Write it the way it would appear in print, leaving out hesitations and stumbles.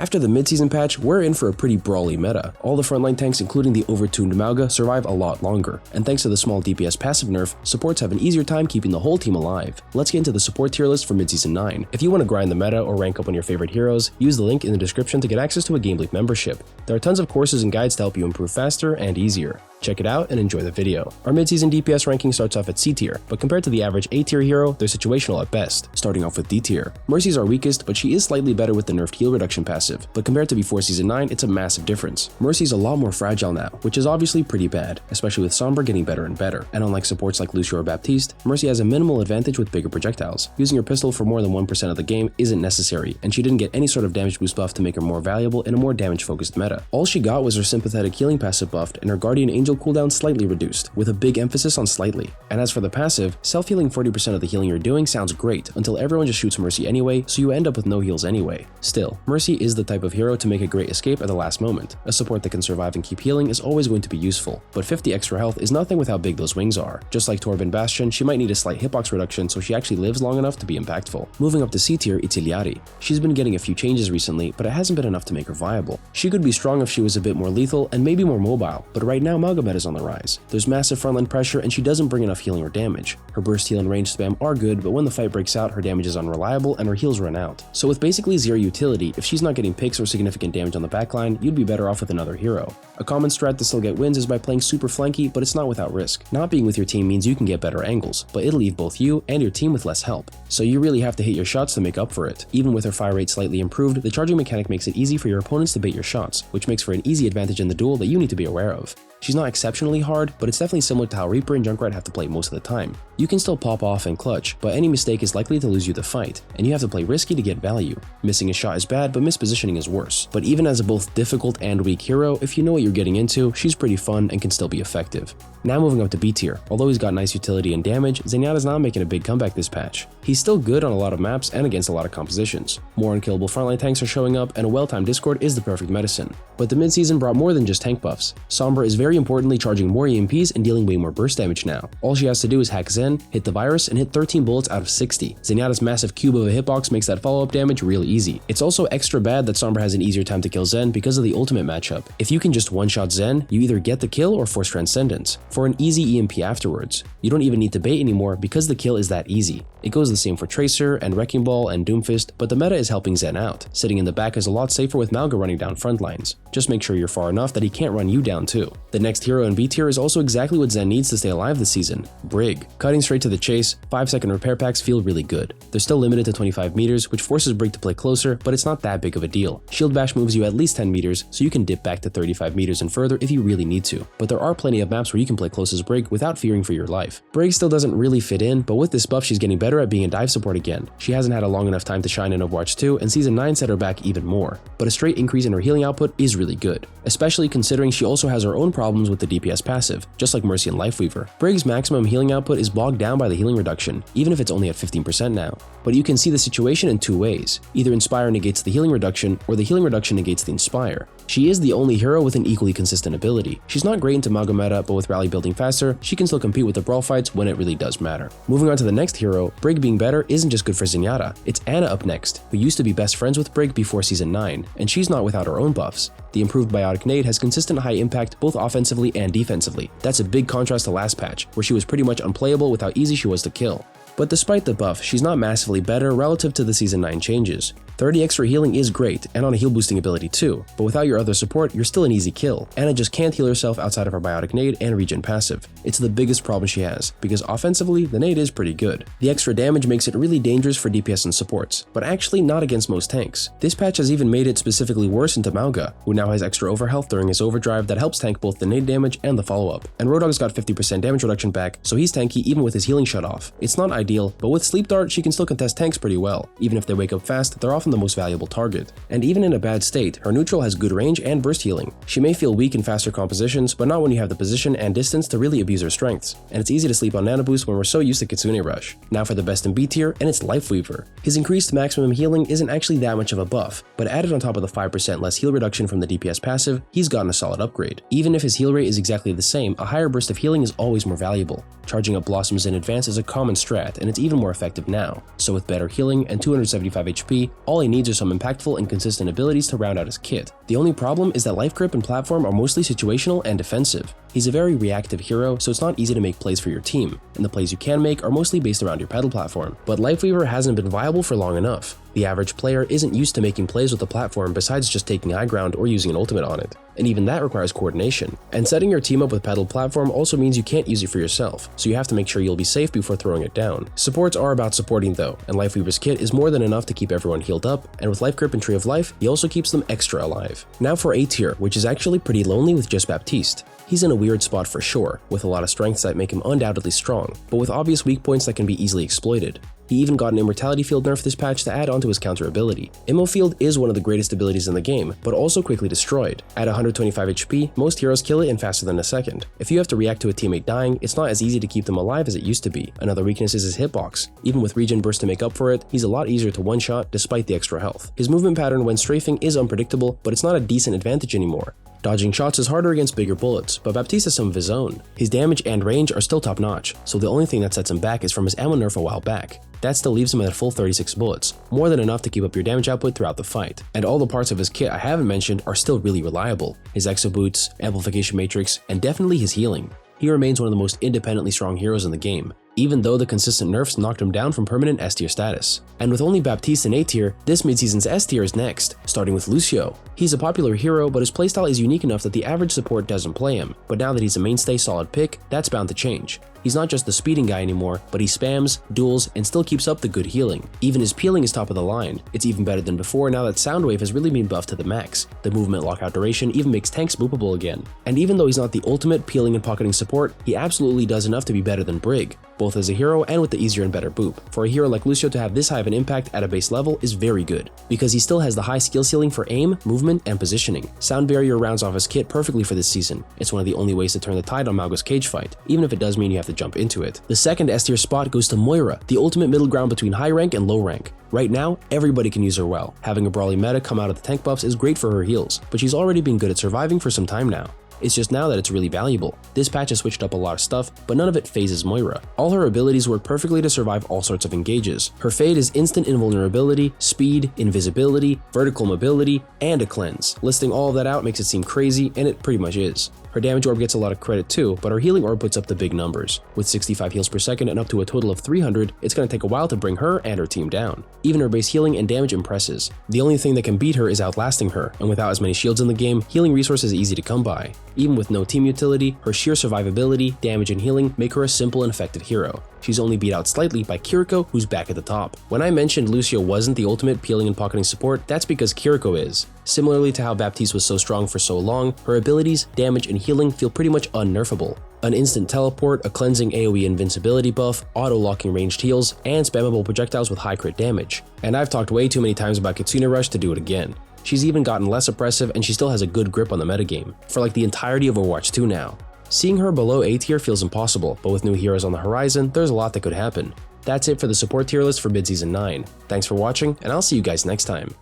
After the mid-season patch, we're in for a pretty brawly meta. All the frontline tanks, including the overtuned Mauga, survive a lot longer, and thanks to the small DPS passive nerf, supports have an easier time keeping the whole team alive. Let's get into the support tier list for mid-season 9. If you want to grind the meta or rank up on your favorite heroes, use the link in the description to get access to a GameLeap membership. There are tons of courses and guides to help you improve faster and easier. Check it out and enjoy the video. Our mid-season DPS ranking starts off at C tier, but compared to the average A tier hero, they're situational at best. Starting off with D tier. Mercy's our weakest, but she is slightly better with the nerfed heal reduction passive, but compared to before Season 9, it's a massive difference. Mercy's a lot more fragile now, which is obviously pretty bad, especially with Sombra getting better and better. And unlike supports like Lucio or Baptiste, Mercy has a minimal advantage with bigger projectiles. Using her pistol for more than 1% of the game isn't necessary, and she didn't get any sort of damage boost buff to make her more valuable in a more damage-focused meta. All she got was her sympathetic healing passive buffed and her Guardian Angel cooldown slightly reduced, with a big emphasis on slightly. And as for the passive, self-healing 40% of the healing you're doing sounds great until everyone just shoots Mercy anyway, so you end up with no heals anyway. Still, Mercy is the type of hero to make a great escape at the last moment. A support that can survive and keep healing is always going to be useful, but 50 extra health is nothing with how big those wings are. Just like Torb and Bastion, she might need a slight hitbox reduction so she actually lives long enough to be impactful. Moving up to C tier, it's Iliari. She's been getting a few changes recently, but it hasn't been enough to make her viable. She could be strong if she was a bit more lethal and maybe more mobile, but right now Mauga meta is on the rise. There's massive frontline pressure and she doesn't bring enough healing or damage. Her burst heal and range spam are good, but when the fight breaks out, her damage is unreliable and her heals run out. So with basically zero utility, if she's not getting picks or significant damage on the backline, you'd be better off with another hero. A common strat to still get wins is by playing super flanky, but it's not without risk. Not being with your team means you can get better angles, but it'll leave both you and your team with less help. So you really have to hit your shots to make up for it. Even with her fire rate slightly improved, the charging mechanic makes it easy for your opponents to bait your shots, which makes for an easy advantage in the duel that you need to be aware of. She's not exceptionally hard, but it's definitely similar to how Reaper and Junkrat have to play most of the time. You can still pop off and clutch, but any mistake is likely to lose you the fight, and you have to play risky to get value. Missing a shot is bad, but mispositioning is worse. But even as a both difficult and weak hero, if you know what you're getting into, she's pretty fun and can still be effective. Now moving up to B tier. Although he's got nice utility and damage, Zenyatta's not making a big comeback this patch. He's still good on a lot of maps and against a lot of compositions. More unkillable frontline tanks are showing up, and a well-timed Discord is the perfect medicine. But the mid-season brought more than just tank buffs. Sombra is very importantly charging more EMPs and dealing way more burst damage now. All she has to do is hack Zen, hit the virus, and hit 13 bullets out of 60. Zenyatta's massive cube of a hitbox makes that follow-up damage real easy. It's also extra bad that Sombra has an easier time to kill Zen because of the ultimate matchup. If you can just one-shot Zen, you either get the kill or force Transcendence, for an easy EMP afterwards. You don't even need to bait anymore because the kill is that easy. It goes the same for Tracer and Wrecking Ball and Doomfist, but the meta is helping Zen out. Sitting in the back is a lot safer with Mauga running down front lines. Just make sure you're far enough that he can't run you down too. The next hero in B tier is also exactly what Zen needs to stay alive this season, Brig. Cutting straight to the chase, 5-second repair packs feel really good. They're still limited to 25 meters, which forces Brig to play closer, but it's not that big of a deal. Shield Bash moves you at least 10 meters, so you can dip back to 35 meters and further if you really need to. But there are plenty of maps where you can play close as Brig without fearing for your life. Brig still doesn't really fit in, but with this buff she's getting better at being a dive support again. She hasn't had a long enough time to shine in Overwatch 2, and Season 9 set her back even more. But a straight increase in her healing output is really good, especially considering she also has her own problems with the DPS passive, just like Mercy and Lifeweaver. Brig's maximum healing output is bogged down by the healing reduction, even if it's only at 15% now. But you can see the situation in two ways. Either Inspire negates the healing reduction, or the healing reduction negates the Inspire. She is the only hero with an equally consistent ability. She's not great into Mauga meta, but with Rally building faster, she can still compete with the brawl fights when it really does matter. Moving on to the next hero, Brig being better isn't just good for Zenyatta. It's Ana up next, who used to be best friends with Brig before Season 9, and she's not without her own buffs. The improved Biotic Nade has consistent high impact both offensively and defensively. That's a big contrast to last patch, where she was pretty much unplayable with how easy she was to kill. But despite the buff, she's not massively better relative to the Season 9 changes. 30 extra healing is great, and on a heal boosting ability too, but without your other support, you're still an easy kill. Ana just can't heal herself outside of her Biotic Nade and regen passive. It's the biggest problem she has, because offensively, the nade is pretty good. The extra damage makes it really dangerous for DPS and supports, but actually not against most tanks. This patch has even made it specifically worse into Mauga, who now has extra overhealth during his overdrive that helps tank both the nade damage and the follow-up. And Roadhog's got 50% damage reduction back, so he's tanky even with his healing shut off. It's not ideal, but with Sleep Dart, she can still contest tanks pretty well. Even if they wake up fast, they're often the most valuable target. And even in a bad state, her neutral has good range and burst healing. She may feel weak in faster compositions, but not when you have the position and distance to really abuse her strengths. And it's easy to sleep on Nano Boost when we're so used to Kitsune Rush. Now for the best in B tier, and it's Lifeweaver. His increased maximum healing isn't actually that much of a buff, but added on top of the 5% less heal reduction from the DPS passive, he's gotten a solid upgrade. Even if his heal rate is exactly the same, a higher burst of healing is always more valuable. Charging up Blossoms in advance is a common strat, and it's even more effective now. So with better healing and 275 HP, all he needs are some impactful and consistent abilities to round out his kit. The only problem is that life grip and platform are mostly situational and defensive. He's a very reactive hero, so it's not easy to make plays for your team, and the plays you can make are mostly based around your pedal platform. But Lifeweaver hasn't been viable for long enough. The average player isn't used to making plays with the platform besides just taking high ground or using an ultimate on it, and even that requires coordination. And setting your team up with pedal platform also means you can't use it for yourself, so you have to make sure you'll be safe before throwing it down. Supports are about supporting though, and Lifeweaver's kit is more than enough to keep everyone healed up, and with Life Grip and Tree of Life, he also keeps them extra alive. Now for A tier, which is actually pretty lonely with just Baptiste. He's in a weird spot for sure, with a lot of strengths that make him undoubtedly strong, but with obvious weak points that can be easily exploited. He even got an Immortality Field nerf this patch to add onto his counter ability. Immo Field is one of the greatest abilities in the game, but also quickly destroyed. At 125 HP, most heroes kill it in faster than a second. If you have to react to a teammate dying, it's not as easy to keep them alive as it used to be. Another weakness is his hitbox. Even with regen burst to make up for it, he's a lot easier to one-shot despite the extra health. His movement pattern when strafing is unpredictable, but it's not a decent advantage anymore. Dodging shots is harder against bigger bullets, but Baptiste has some of his own. His damage and range are still top-notch, so the only thing that sets him back is from his ammo nerf a while back. That still leaves him at a full 36 bullets, more than enough to keep up your damage output throughout the fight. And all the parts of his kit I haven't mentioned are still really reliable. His exo boots, amplification matrix, and definitely his healing. He remains one of the most independently strong heroes in the game, even though the consistent nerfs knocked him down from permanent S tier status. And with only Baptiste in A tier, this mid-season's S tier is next, starting with Lucio. He's a popular hero, but his playstyle is unique enough that the average support doesn't play him, but now that he's a mainstay solid pick, that's bound to change. He's not just the speeding guy anymore, but he spams, duels, and still keeps up the good healing. Even his peeling is top of the line. It's even better than before now that Soundwave has really been buffed to the max. The movement lockout duration even makes tanks boopable again. And even though he's not the ultimate peeling and pocketing support, he absolutely does enough to be better than Brig, both as a hero and with the easier and better boop. For a hero like Lucio to have this high of an impact at a base level is very good, because he still has the high skill ceiling for aim, movement, and positioning. Sound Barrier rounds off his kit perfectly for this season. It's one of the only ways to turn the tide on Malgo's cage fight, even if it does mean you have to jump into it. The second S tier spot goes to Moira, the ultimate middle ground between high rank and low rank. Right now, everybody can use her well. Having a brawly meta come out of the tank buffs is great for her heals, but she's already been good at surviving for some time now. It's just now that it's really valuable. This patch has switched up a lot of stuff, but none of it phases Moira. All her abilities work perfectly to survive all sorts of engages. Her fade is instant invulnerability, speed, invisibility, vertical mobility, and a cleanse. Listing all of that out makes it seem crazy, and it pretty much is. Her damage orb gets a lot of credit too, but her healing orb puts up the big numbers. With 65 heals per second and up to a total of 300, it's going to take a while to bring her and her team down. Even her base healing and damage impresses. The only thing that can beat her is outlasting her, and without as many shields in the game, healing resources is easy to come by. Even with no team utility, her sheer survivability, damage, and healing make her a simple and effective hero. She's only beat out slightly by KIRO, who's back at the top. When I mentioned Lucio wasn't the ultimate peeling and pocketing support, that's because KIRO is. Similarly to how Baptiste was so strong for so long, her abilities, damage, and healing feel pretty much unnerfable. An instant teleport, a cleansing AoE invincibility buff, auto-locking ranged heals, and spammable projectiles with high crit damage. And I've talked way too many times about Kitsune Rush to do it again. She's even gotten less oppressive, and she still has a good grip on the metagame, for like the entirety of Overwatch 2 now. Seeing her below A tier feels impossible, but with new heroes on the horizon, there's a lot that could happen. That's it for the support tier list for mid-season 9. Thanks for watching, and I'll see you guys next time.